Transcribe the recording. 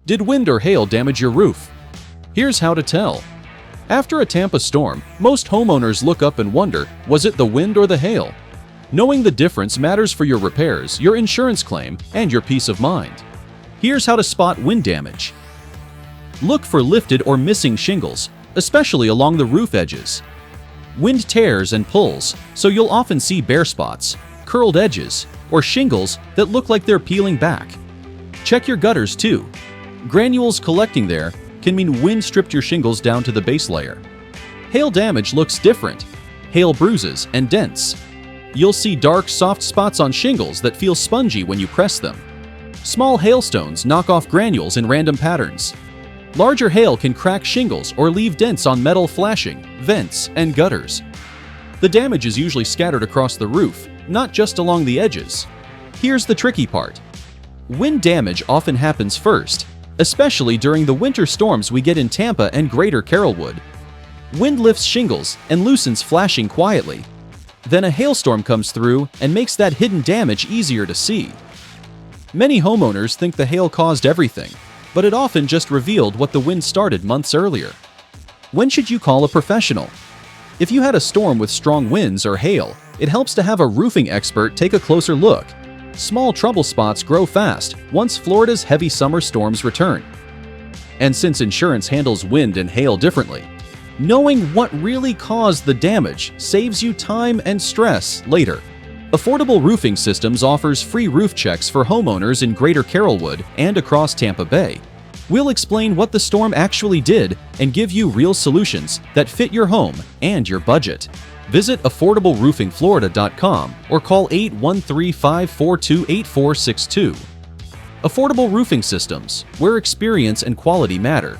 Did wind or hail damage your roof? Here's how to tell. After a Tampa storm, most homeowners look up and wonder, was it the wind or the hail? Knowing the difference matters for your repairs, your insurance claim, and your peace of mind. Here's how to spot wind damage. Look for lifted or missing shingles, especially along the roof edges. Wind tears and pulls, so you'll often see bare spots, curled edges, or shingles that look like they're peeling back. Check your gutters too. Granules collecting there can mean wind stripped your shingles down to the base layer. Hail damage looks different. Hail bruises and dents. You'll see dark, soft spots on shingles that feel spongy when you press them. Small hailstones knock off granules in random patterns. Larger hail can crack shingles or leave dents on metal flashing, vents, and gutters. The damage is usually scattered across the roof, not just along the edges. Here's the tricky part. Wind damage often happens first, especially during the winter storms we get in Tampa and Greater Carrollwood. Wind lifts shingles and loosens flashing quietly. Then a hailstorm comes through and makes that hidden damage easier to see. Many homeowners think the hail caused everything, but it often just revealed what the wind started months earlier. When should you call a professional? If you had a storm with strong winds or hail, it helps to have a roofing expert take a closer look. Small trouble spots grow fast once Florida's heavy summer storms return. And since insurance handles wind and hail differently, knowing what really caused the damage saves you time and stress later. Affordable Roofing Systems offers free roof checks for homeowners in Greater Carrollwood and across Tampa Bay. We'll explain what the storm actually did and give you real solutions that fit your home and your budget. Visit affordableroofingflorida.com or call 813-542-8462. Affordable Roofing Systems, where experience and quality matter.